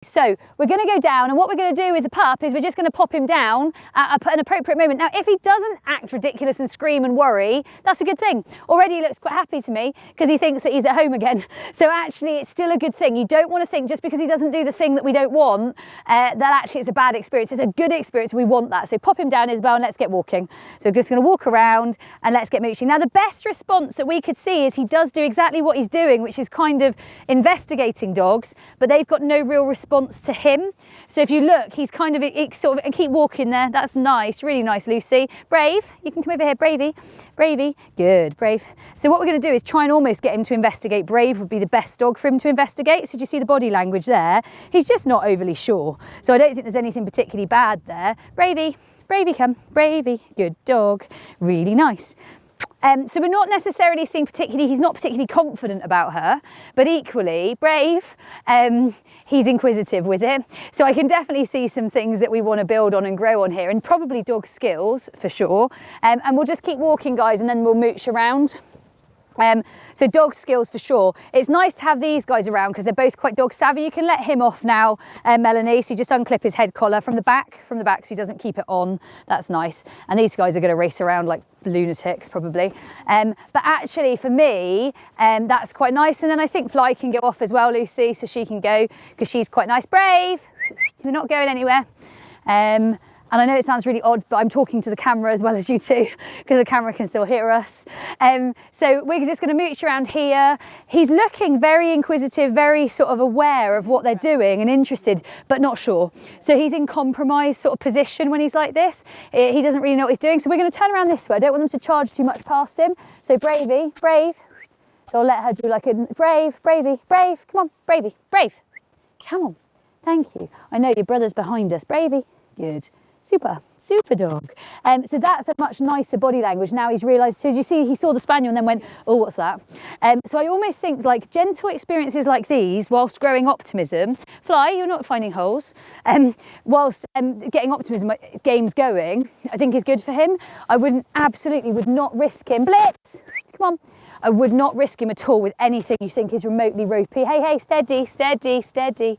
So we're going to go down, and what we're going to do with the pup is we're just going to pop him down at an appropriate moment. Now, if he doesn't act ridiculous and scream and worry, that's a good thing. Already he looks quite happy to me because he thinks that he's at home again. So actually it's still a good thing. You don't want to think just because he doesn't do the thing that we don't want, that actually it's a bad experience. It's a good experience. We want that. So pop him down, Isabel, and let's get walking. So we're just going to walk around and let's get mooching. Now, the best response that we could see is he does do exactly what he's doing, which is kind of investigating dogs, but they've got no real response to him. So if you look, he's kind of sort of, and keep walking there. That's nice, really nice, Lucy. Brave, you can come over here, Bravey. Bravey, good, Brave. So what we're going to do is try and almost get him to investigate. Brave would be the best dog for him to investigate. So do you see the body language there? He's just not overly sure. So I don't think there's anything particularly bad there. Bravey, Bravey, come, Bravey, good dog, really nice. So we're not necessarily seeing he's not particularly confident about her, but equally Brave, he's inquisitive with it. So I can definitely see some things that we want to build on and grow on here, and probably dog skills for sure. And we'll just keep walking, guys, and then we'll mooch around. So dog skills for sure. It's nice to have these guys around because they're both quite dog savvy. You can let him off now, Melanie. So you just unclip his head collar from the back so he doesn't keep it on. That's nice. And these guys are going to race around like lunatics probably. But actually for me, that's quite nice. And then I think Fly can go off as well, Lucy, so she can go because she's quite nice. Brave, we're not going anywhere. And I know it sounds really odd, but I'm talking to the camera as well as you two because the camera can still hear us. So we're just going to mooch around here. He's looking very inquisitive, very sort of aware of what they're doing and interested, but not sure. So he's in compromised sort of position when he's like this. He doesn't really know what he's doing. So we're going to turn around this way. I don't want them to charge too much past him. So Bravey, Brave. So I'll let her do like a Brave, Bravey, Brave. Come on, Bravey, Brave. Come on. Thank you. I know your brother's behind us. Bravey. Good. Super dog. So that's a much nicer body language. Now he's realised, so as you see, he saw the spaniel and then went, oh, what's that? So I almost think like gentle experiences like these, whilst growing optimism, Fly, you're not finding holes, whilst getting optimism games going, I think is good for him. I absolutely would not risk him. Blitz, come on. I would not risk him at all with anything you think is remotely ropey. Hey, steady, steady, steady.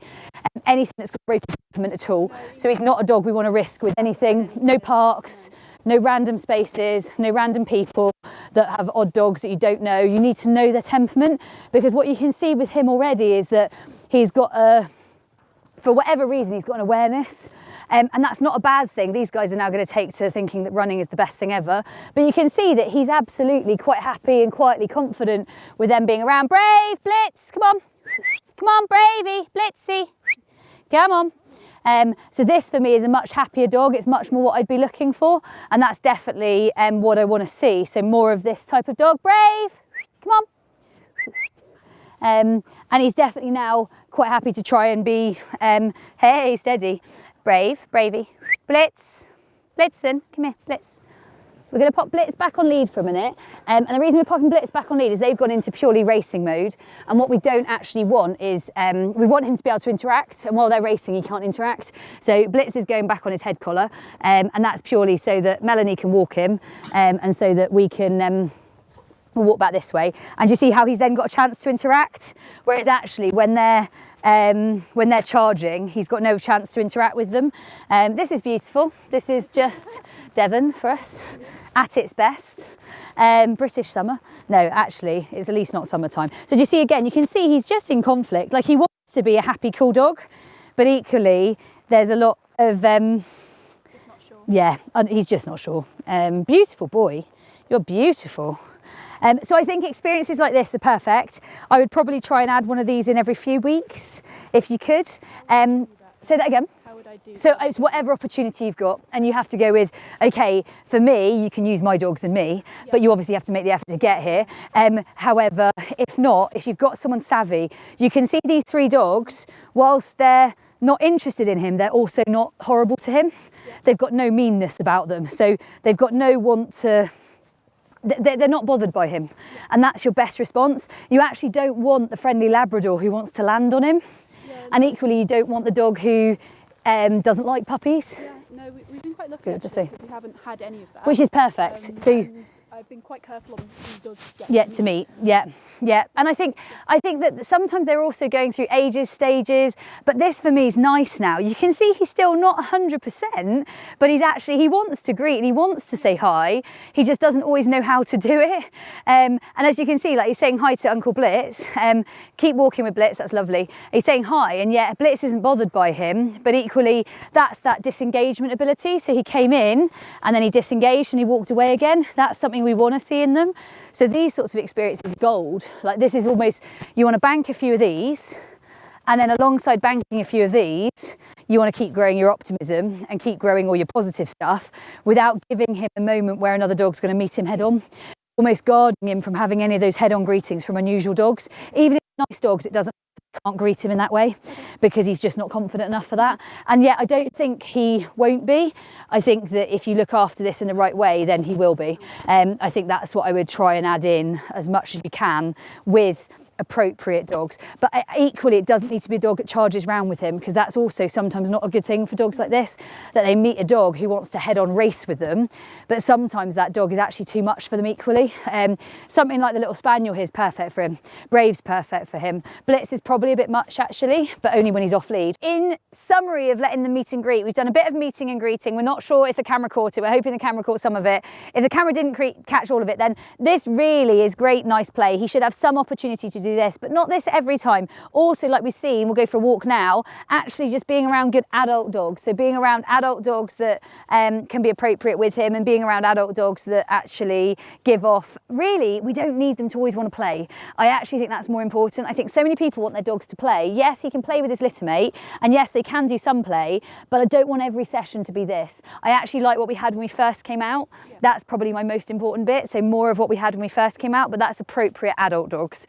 Anything that's got ropey temperament at all. So he's not a dog we want to risk with anything. No parks, no random spaces, no random people that have odd dogs that you don't know. You need to know their temperament, because what you can see with him already is that he's got for whatever reason, he's got an awareness. And that's not a bad thing. These guys are now going to take to thinking that running is the best thing ever. But you can see that he's absolutely quite happy and quietly confident with them being around. Brave, Blitz, come on. Come on, Bravey, Blitzy. Come on. So this for me is a much happier dog. It's much more what I'd be looking for. And that's definitely what I want to see. So more of this type of dog. Brave, come on. And he's definitely now quite happy to try and be, hey, steady. Brave, Bravey, Blitz, Blitzen, come here, Blitz. We're going to pop Blitz back on lead for a minute. And the reason we're popping Blitz back on lead is they've gone into purely racing mode. And what we don't actually want is, we want him to be able to interact. And while they're racing, he can't interact. So Blitz is going back on his head collar. And that's purely so that Melanie can walk him. And so that we can we'll walk back this way. And you see how he's then got a chance to interact? Whereas actually when they're charging, he's got no chance to interact with them. This is beautiful. This is just Devon for us at its best. British summer. No, actually, it's at least not summertime. So do you see again, you can see he's just in conflict. Like he wants to be a happy, cool dog, but equally there's a lot of, yeah, he's just not sure. Beautiful boy, you're beautiful. So I think experiences like this are perfect. I would probably try and add one of these in every few weeks, if you could. Say that again. How would I do so that? It's whatever opportunity you've got, and you have to go with, okay, for me, you can use my dogs and me, yeah, but you obviously have to make the effort to get here. However, if not, if you've got someone savvy, you can see these three dogs, whilst they're not interested in him, they're also not horrible to him. Yeah. They've got no meanness about them. So they've got no want to, they're not bothered by him, and that's your best response. You actually don't want the friendly Labrador who wants to land on him, and equally you don't want the dog who doesn't like puppies. Yeah, no, we've been quite lucky actually, because we haven't had any of that. Which is perfect. So I I've been quite careful on who does get Yet to meet, yeah. And I think that sometimes they're also going through stages, but this for me is nice now. You can see he's still not 100%, but he wants to greet and he wants to say hi. He just doesn't always know how to do it. And as you can see, like he's saying hi to Uncle Blitz. Keep walking with Blitz, that's lovely. He's saying hi, and yet Blitz isn't bothered by him, but equally that's that disengagement ability. So he came in and then he disengaged and he walked away again. That's something we want to see in them. So these sorts of experiences are gold. Like this is almost, you want to bank a few of these, and then alongside banking a few of these, you want to keep growing your optimism and keep growing all your positive stuff without giving him a moment where another dog's going to meet him head on. Almost guarding him from having any of those head on greetings from unusual dogs. Even if nice dogs, can't greet him in that way because he's just not confident enough for that. And yet I don't think he won't be. I think that if you look after this in the right way, then he will be. I think that's what I would try and add in as much as you can with appropriate dogs. But equally, it doesn't need to be a dog that charges round with him, because that's also sometimes not a good thing for dogs like this, that they meet a dog who wants to head on race with them, but sometimes that dog is actually too much for them equally. Something like the little spaniel here is perfect for him. Brave's perfect for him. Blitz is probably a bit much actually, but only when he's off lead. In summary of letting them meet and greet, we've done a bit of meeting and greeting. We're not sure if the camera caught it. We're hoping the camera caught some of it. If the camera didn't catch all of it, then this really is great, nice play. He should have some opportunity to do this, but not this every time. Also, like we've seen, we'll go for a walk now, actually just being around good adult dogs. So being around adult dogs that can be appropriate with him, and being around adult dogs that actually give off, really, we don't need them to always want to play. I actually think that's more important. I think so many people want their dogs to play. Yes, he can play with his littermate, and yes, they can do some play, but I don't want every session to be this. I actually like what we had when we first came out. Yeah. That's probably my most important bit. So more of what we had when we first came out, but that's appropriate adult dogs.